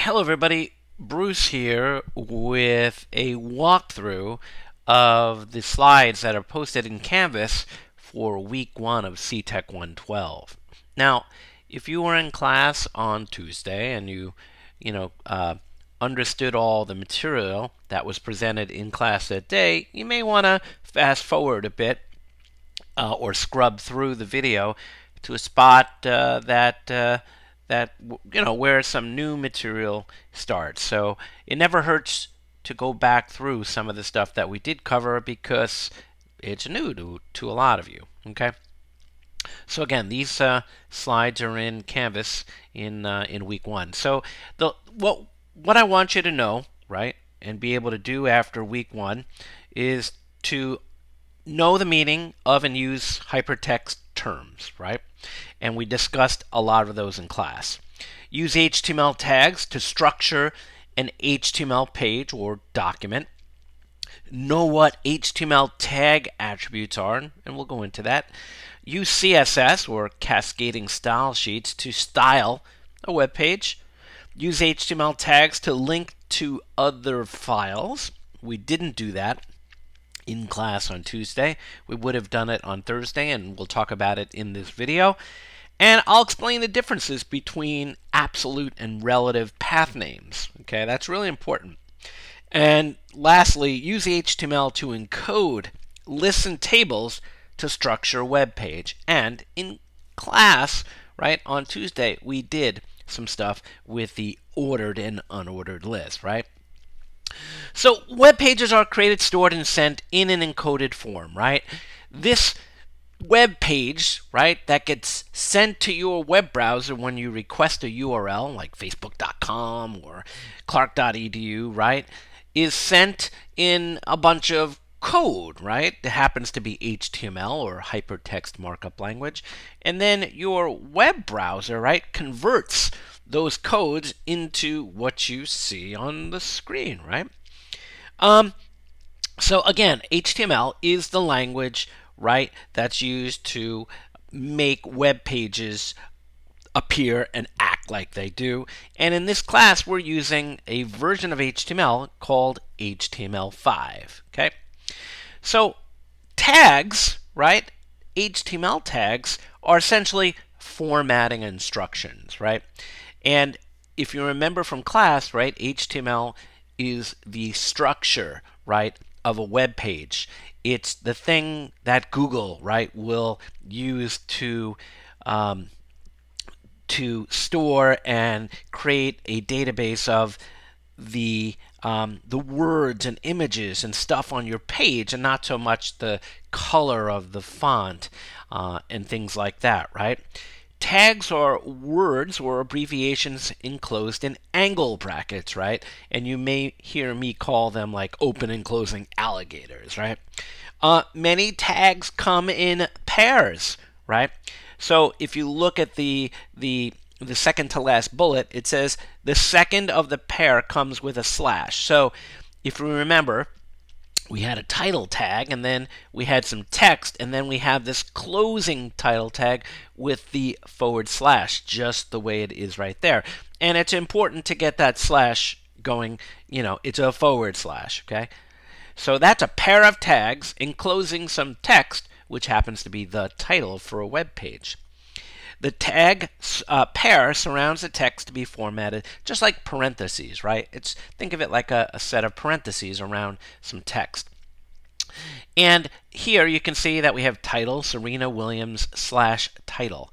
Hello everybody, Bruce here with a walkthrough of the slides that are posted in Canvas for week 1 of CTech 112. Now, if you were in class on Tuesday and you understood all the material that was presented in class that day, you may want to fast forward a bit or scrub through the video to a spot that where some new material starts. So it never hurts to go back through some of the stuff that we did cover because it's new to a lot of you. Okay. So again, these slides are in Canvas in week 1. So what I want you to know, right, and be able to do after week 1 is to know the meaning of and use hypertext terms, right? And we discussed a lot of those in class. Use HTML tags to structure an HTML page or document. Know what HTML tag attributes are, and we'll go into that. Use CSS or cascading style sheets to style a web page. Use HTML tags to link to other files. We didn't do that in class on Tuesday. We would have done it on Thursday, and we'll talk about it in this video. And I'll explain the differences between absolute and relative path names. Okay, that's really important. And lastly, use HTML to encode lists and tables to structure a web page. And in class, right, on Tuesday, we did some stuff with the ordered and unordered list, right? So web pages are created, stored, and sent in an encoded form, right? This web page, right, that gets sent to your web browser when you request a URL like facebook.com or clark.edu, right, is sent in a bunch of code, right? That happens to be HTML or hypertext markup language. And then your web browser, right, converts those codes into what you see on the screen, right? So again, HTML is the language, right, that's used to make web pages appear and act like they do. And in this class, we're using a version of HTML called HTML5. Okay, so tags, right? HTML tags are essentially formatting instructions, right? And if you remember from class, right, HTML is the structure, right, of a web page. It's the thing that Google, right, will use to store and create a database of the words and images and stuff on your page, and not so much the color of the font and things like that, right? Tags are words or abbreviations enclosed in angle brackets, right? And you may hear me call them like open and closing alligators, right? Many tags come in pairs, right? So if you look at the second to last bullet, it says the second of the pair comes with a slash. So if you remember, we had a title tag, and then we had some text, and then we have this closing title tag with the /, just the way it is right there. And it's important to get that slash going, it's a /, okay? So that's a pair of tags enclosing some text, which happens to be the title for a web page. The tag pair surrounds the text to be formatted just like parentheses, right? Think of it like a set of parentheses around some text. And here you can see that we have title, Serena Williams /title.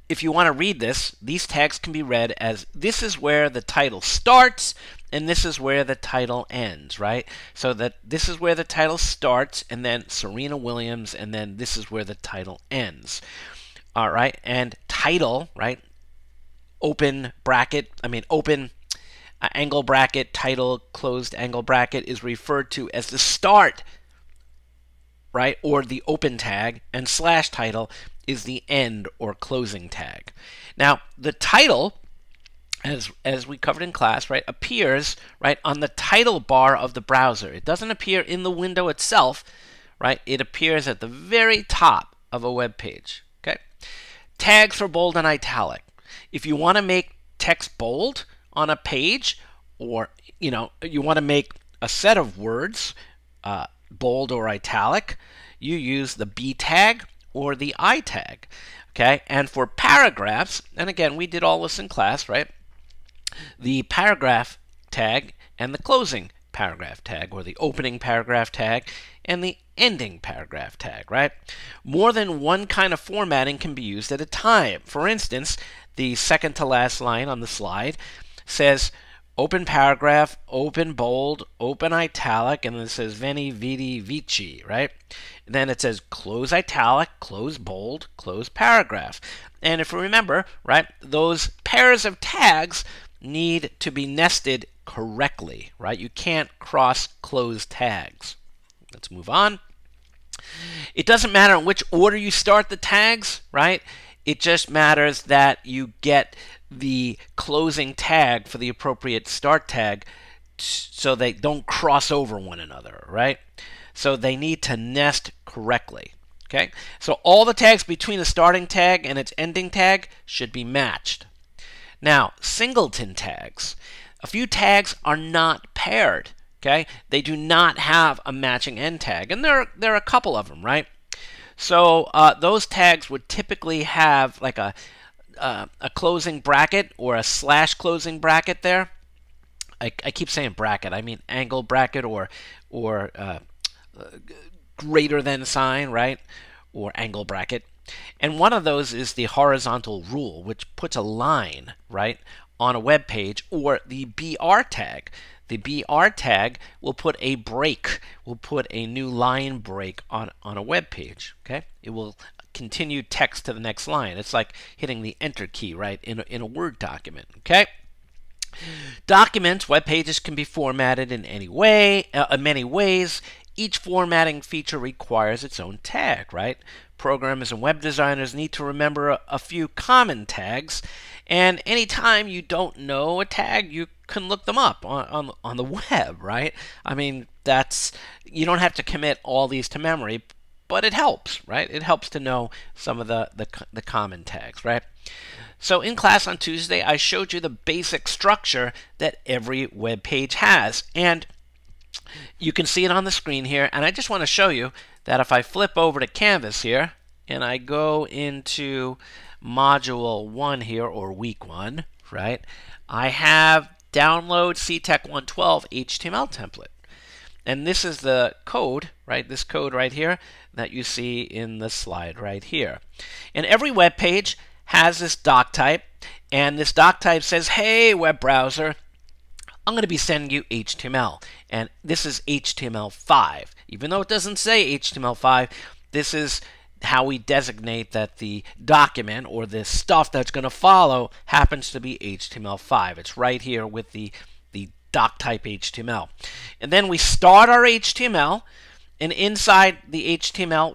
If you want to read this, these tags can be read as this is where the title starts and this is where the title ends, right? So that this is where the title starts, and then Serena Williams, and then this is where the title ends. All right, and title, right? Open angle bracket, title, closed angle bracket is referred to as the start, right? Or the open tag, and /title is the end or closing tag. Now, the title, as we covered in class, right, appears, right, on the title bar of the browser. It doesn't appear in the window itself, right? It appears at the very top of a web page. Okay. Tags for bold and italic. If you want to make text bold on a page, or you want to make a set of words bold or italic, you use the B tag or the I tag. Okay, and for paragraphs, and again, we did all this in class, right? The paragraph tag and the closing paragraph tag, or the opening paragraph tag and the ending paragraph tag, right? More than one kind of formatting can be used at a time. For instance, the second to last line on the slide says open paragraph, open bold, open italic, and then it says veni, vidi, vici, right? And then it says close italic, close bold, close paragraph. And if you remember, right, those pairs of tags need to be nested correctly, right? You can't cross close tags. Let's move on. It doesn't matter in which order you start the tags, right? It just matters that you get the closing tag for the appropriate start tag so they don't cross over one another, right? So they need to nest correctly. Okay? So all the tags between the starting tag and its ending tag should be matched. Now, singleton tags. A few tags are not paired. Okay? They do not have a matching end tag, and there are a couple of them, right? So those tags would typically have like a closing bracket or a slash closing bracket there. I keep saying bracket. I mean angle bracket or greater than sign, right? Or angle bracket. And one of those is the horizontal rule, which puts a line, right, on a web page, or the BR tag. The BR tag will put a break, will put a new line break on a web page. Okay? It will continue text to the next line. It's like hitting the enter key, right, in a Word document. Okay? Documents, web pages can be formatted in any way, many ways. Each formatting feature requires its own tag, right? Programmers and web designers need to remember a few common tags, and anytime you don't know a tag, you can look them up on the web, right? I mean, you don't have to commit all these to memory, but it helps, right? It helps to know some of the common tags, right? So in class on Tuesday, I showed you the basic structure that every web page has, and you can see it on the screen here, and I just want to show you that if I flip over to Canvas here, and I go into Module 1 here, or Week 1, right, I have download CTEC 112 HTML template. And this is the code, right, this code right here that you see in the slide right here. And every web page has this doc type, and this doc type says, hey, web browser, I'm going to be sending you HTML, and this is HTML5. Even though it doesn't say HTML5, this is how we designate that the document or the stuff that's going to follow happens to be HTML5. It's right here with the doc type HTML. And then we start our HTML, and inside the HTML,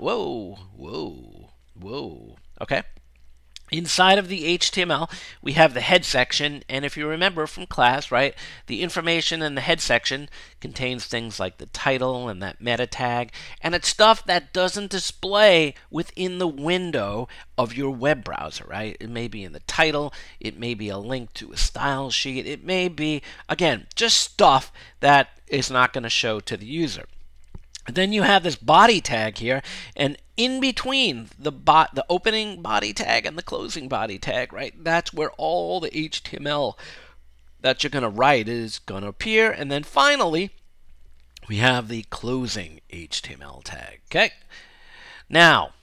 okay? Inside of the HTML, we have the head section, and if you remember from class, right, the information in the head section contains things like the title and that meta tag, and it's stuff that doesn't display within the window of your web browser, right? It may be in the title, it may be a link to a style sheet, it may be, again, just stuff that is not going to show to the user. Then you have this body tag here, and in between the opening body tag and the closing body tag, right, that's where all the HTML that you're going to write is going to appear. And then finally, we have the closing HTML tag. Okay. Now,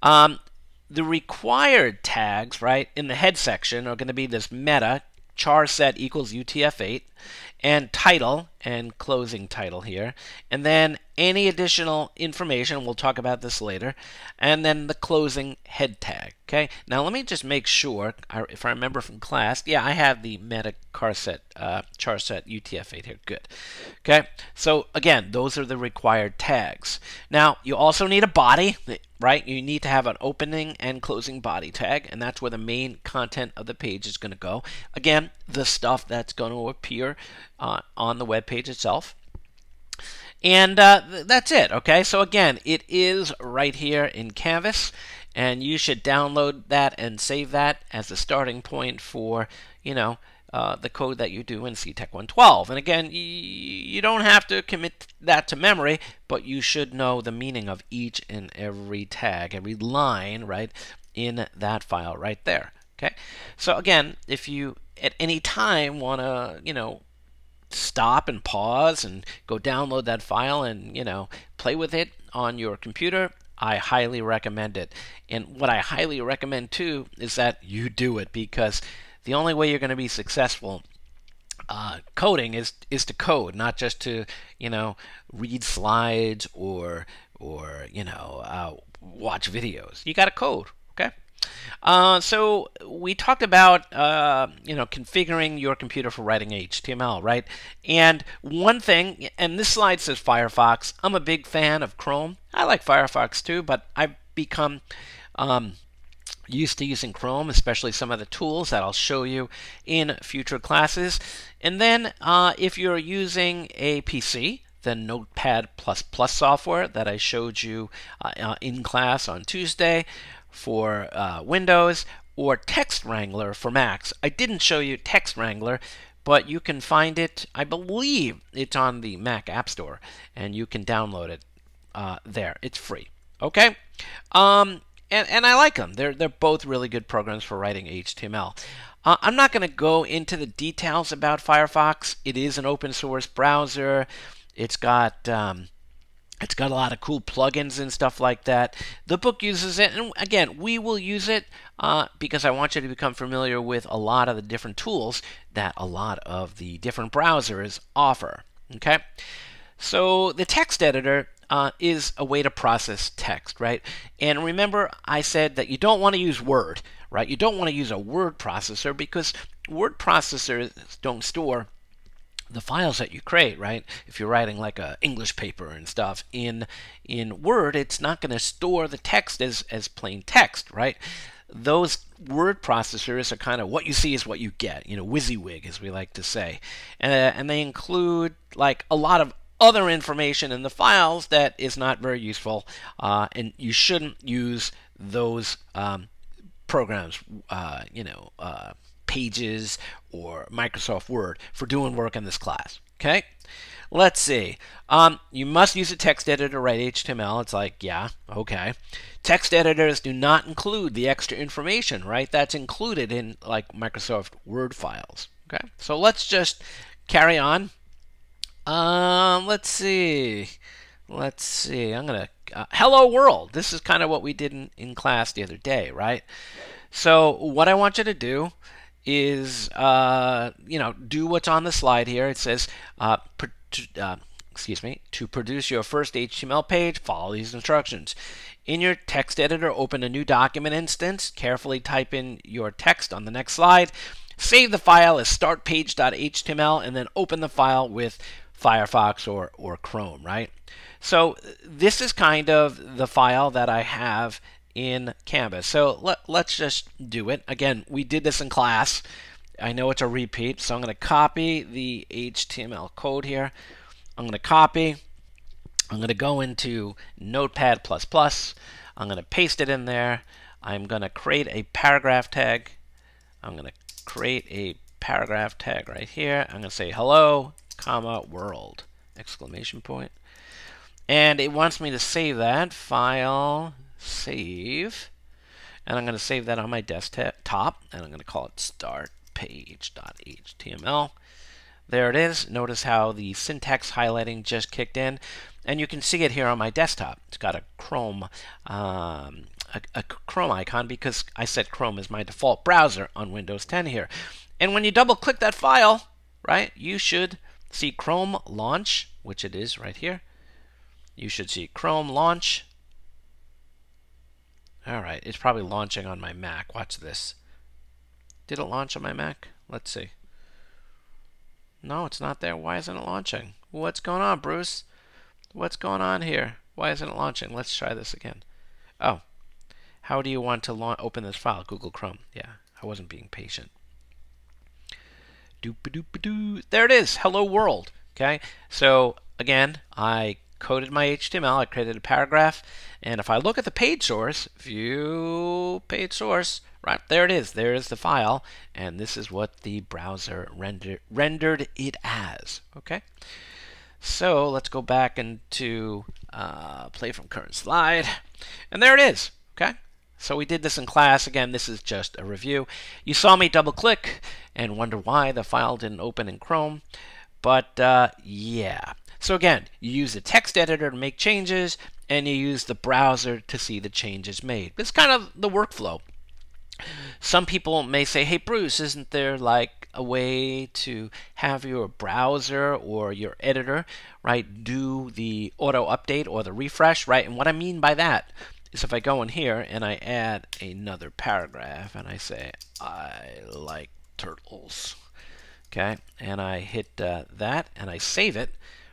the required tags, right, in the head section are going to be this meta, char set equals UTF-8, and title and closing title here, and then any additional information, we'll talk about this later, and then the closing head tag. Okay, now let me just make sure, if I remember from class, yeah, I have the meta char set UTF-8 here. Good. Okay, so again, those are the required tags. Now you also need a body, right? You need to have an opening and closing body tag, and that's where the main content of the page is going to go. Again, the stuff that's going to appear on the web page itself. And that's it, okay? So again, it is right here in Canvas, and you should download that and save that as a starting point for, the code that you do in CTech 112. And again, you don't have to commit that to memory, but you should know the meaning of each and every tag, every line, right, in that file right there. Okay. So again, if you at any time want to, stop and pause and go download that file and, play with it on your computer, I highly recommend it. And what I highly recommend too is that you do it, because the only way you're going to be successful coding is to code, not just to read slides or watch videos. You got to code. Okay. So we talked about configuring your computer for writing HTML, right? And one thing, and this slide says Firefox. I'm a big fan of Chrome. I like Firefox too, but I've become used to using Chrome, especially some of the tools that I'll show you in future classes. And then if you're using a PC, then Notepad++ software that I showed you in class on Tuesday for Windows, or Text Wrangler for Macs. I didn't show you Text Wrangler, but you can find it, I believe it's on the Mac App Store, and you can download it there. It's free. Okay? And I like them. They're both really good programs for writing HTML. I'm not going to go into the details about Firefox. It is an open source browser. It's got a lot of cool plugins and stuff like that. The book uses it, and again, we will use it because I want you to become familiar with a lot of the different tools that a lot of the different browsers offer. Okay, so the text editor is a way to process text, right? And remember, I said that you don't want to use Word, right? You don't want to use a word processor, because word processors don't store the files that you create, right? If you're writing like a English paper and stuff in Word, it's not going to store the text as plain text, right? Those word processors are kind of what you see is what you get, WYSIWYG, as we like to say, and they include like a lot of other information in the files that is not very useful, and you shouldn't use those programs, Pages or Microsoft Word, for doing work in this class. Okay, let's see. You must use a text editor to write HTML. It's like, yeah, okay. Text editors do not include the extra information, right? That's included in like Microsoft Word files. Okay, so let's just carry on. Let's see. I'm gonna hello world. This is kind of what we did in class the other day, right? So what I want you to do is do what's on the slide here. It says to produce your first HTML page, follow these instructions. In your text editor, open a new document instance. Carefully type in your text on the next slide. Save the file as startpage.html, and then open the file with Firefox or Chrome, right? So this is kind of the file that I have in Canvas. So let's just do it. Again, we did this in class. I know it's a repeat, so I'm going to copy the HTML code here. I'm going to copy. I'm going to go into Notepad++. I'm going to paste it in there. I'm going to create a paragraph tag. I'm going to create a paragraph tag right here. I'm going to say hello, comma, world, exclamation point. And it wants me to save that. File, save. And I'm going to save that on my desktop. And I'm going to call it startpage.html. There it is. Notice how the syntax highlighting just kicked in. And you can see it here on my desktop. It's got a Chrome Chrome icon because I set Chrome as my default browser on Windows 10 here. And when you double click that file, right, you should see Chrome launch, which it is right here. You should see Chrome launch. All right, it's probably launching on my Mac. Watch this. Did it launch on my Mac? Let's see. No, it's not there. Why isn't it launching? What's going on, Bruce? What's going on here? Why isn't it launching? Let's try this again. Oh, how do you want to open this file? Google Chrome. Yeah, I wasn't being patient. Doop-a-doop-a-doo. There it is. Hello world. Okay, so again, I coded my HTML. I created a paragraph. And if I look at the page source, view page source, right, there it is. There is the file. And this is what the browser rendered it as. Okay. So let's go back into play from current slide. And there it is. Okay. So we did this in class. Again, this is just a review. You saw me double click and wonder why the file didn't open in Chrome. But yeah. So again, you use the text editor to make changes, and you use the browser to see the changes made. It's kind of the workflow. Some people may say, hey, Bruce, isn't there like a way to have your browser or your editor, right, do the auto update or the refresh, right? And what I mean by that is if I go in here and I add another paragraph and I say, I like turtles, okay, and I hit that and I save it,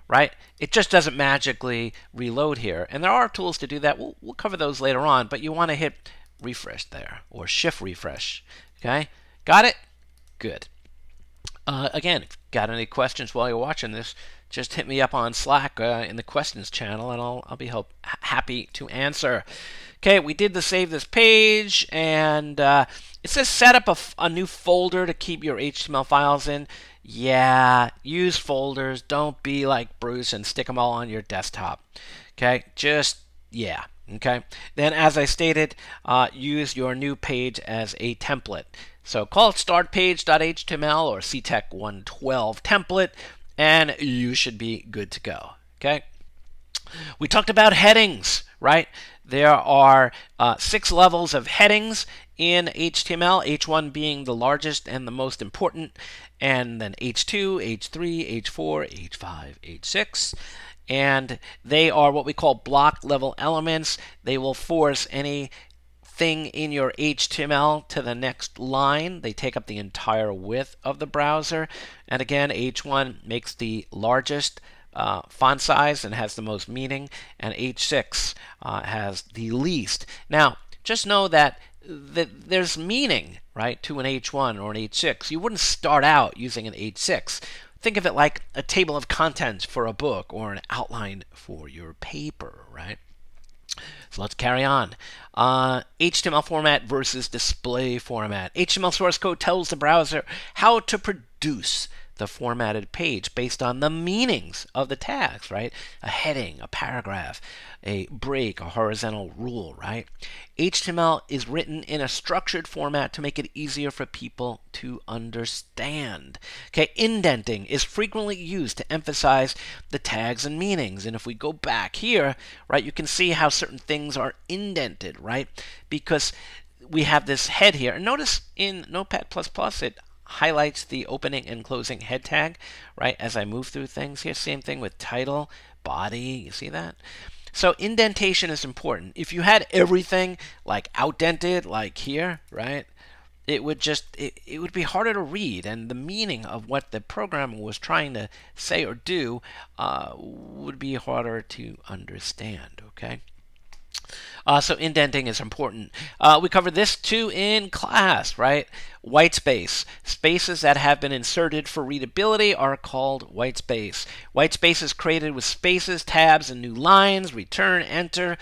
right, it just doesn't magically reload here. And there are tools to do that. We'll cover those later on, but you want to hit refresh there or shift refresh. Okay, got it? Good. Again, if you've got any questions while you're watching this, just hit me up on Slack in the questions channel, and I'll be happy to answer. Okay, we did the save this page, and it says set up a new folder to keep your HTML files in. Yeah, use folders. Don't be like Bruce and stick them all on your desktop. Okay, just, yeah. Okay, then as I stated, use your new page as a template. So call it startpage.html or CTEC 112 template, and you should be good to go. Okay, we talked about headings, right? There are 6 levels of headings in HTML, H1 being the largest and the most important, and then H2, H3, H4, H5, H6. And they are what we call block level elements. They will force anything in your HTML to the next line. They take up the entire width of the browser. And again, H1 makes the largest font size and has the most meaning, and H6 has the least. Now, just know that there's meaning, right, to an H1 or an H6. You wouldn't start out using an H6. Think of it like a table of contents for a book or an outline for your paper, right? So let's carry on. HTML format versus display format. HTML source code tells the browser how to produce the formatted page based on the meanings of the tags, right? A heading, a paragraph, a break, a horizontal rule, right? HTML is written in a structured format to make it easier for people to understand. Okay, indenting is frequently used to emphasize the tags and meanings. And if we go back here, right, you can see how certain things are indented, right? Because we have this head here. And notice in Notepad++, it highlights the opening and closing head tag, right, as I move through things here. Same thing with title, body, you see that? So indentation is important. If you had everything like outdented, like here, right, it would just, it would be harder to read, and the meaning of what the programmer was trying to say or do would be harder to understand, okay? So indenting is important. We covered this too in class, right? White space. Spaces that have been inserted for readability are called white space. White space is created with spaces, tabs, and new lines. Return, enter.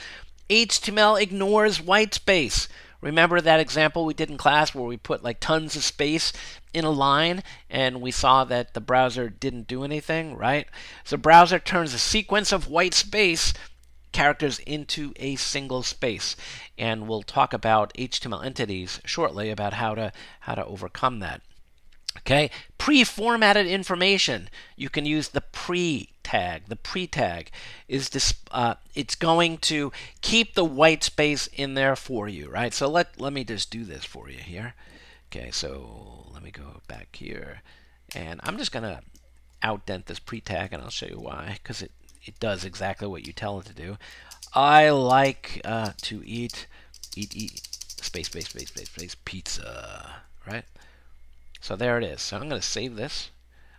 HTML ignores white space. Remember that example we did in class where we put like tons of space in a line and we saw that the browser didn't do anything, right? So browser turns a sequence of white space characters into a single space, and we'll talk about HTML entities shortly about how to overcome that. Okay, pre-formatted information. You can use the pre tag. The pre tag is this. It's going to keep the white space in there for you, right? So let me just do this for you here. Okay, so let me go back here, and I'm just gonna outdent this pre tag, and I'll show you why, because it does exactly what you tell it to do. I like to eat space pizza, right? So there it is. So I'm going to save this.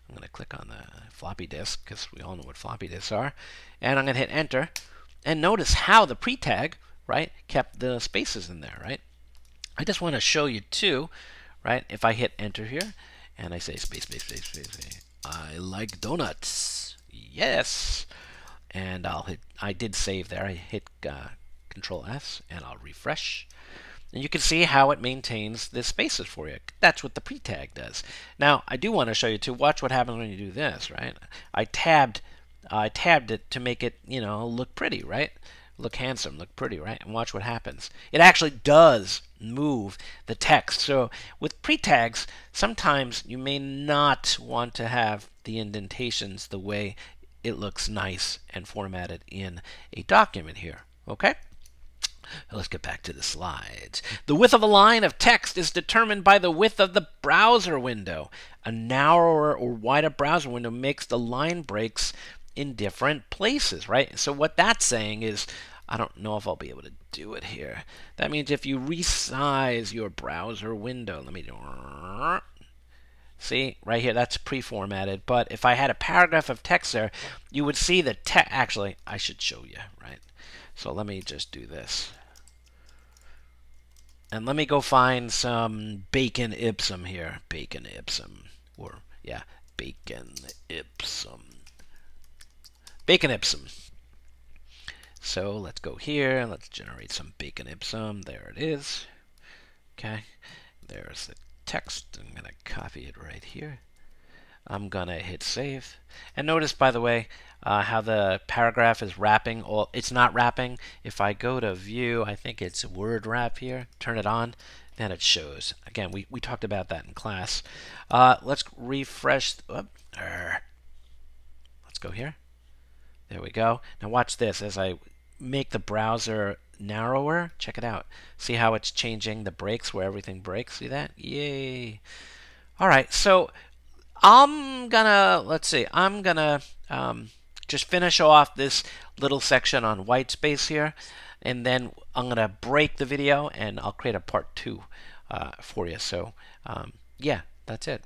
I'm going to click on the floppy disk because we all know what floppy disks are, and I'm going to hit enter. And notice how the pre-tag, right, kept the spaces in there, right? I just want to show you too, right? If I hit enter here and I say space, I like donuts. Yes. and I did save there. I hit Control S and I'll refresh. And you can see how it maintains the spaces for you. That's what the pre-tag does. Now, I do want to show you too. Watch what happens when you do this, right? I tabbed it to make it, look pretty, right? Look handsome, look pretty, right? And watch what happens. It actually does move the text. So with pre-tags, sometimes you may not want to have the indentations the way it looks nice and formatted in a document here. Okay? Let's get back to the slides. The width of a line of text is determined by the width of the browser window. A narrower or wider browser window makes the line breaks in different places, right? So what that's saying is, I don't know if I'll be able to do it here. That means if you resize your browser window, let me do. See, right here, that's pre-formatted. But if I had a paragraph of text there, you would see the text. Actually, I should show you, right? So let me just do this. And let me go find some bacon ipsum here. Bacon ipsum. Or, yeah, bacon ipsum. Bacon ipsum. So let's go here and let's generate some bacon ipsum. There it is. Okay. There's the text. I'm going to copy it right here. I'm going to hit save. And notice, by the way, how the paragraph is wrapping. It's not wrapping. If I go to view, I think it's word wrap here. Turn it on. Then it shows. Again, we talked about that in class. Let's refresh. Let's go here. There we go. Now watch this. As I make the browser narrower, check it out. See how it's changing the breaks where everything breaks? See that? Yay. All right. So I'm gonna just finish off this little section on white space here, and then I'm gonna break the video and I'll create a part 2 for you. So yeah, that's it.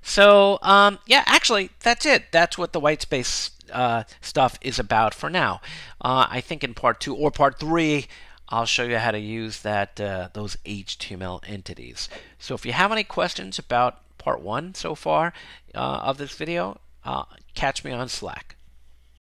So yeah, actually that's it. That's what the white space stuff is about for now. I think in part 2 or part 3 I'll show you how to use those HTML entities. So if you have any questions about part 1 so far of this video, catch me on Slack.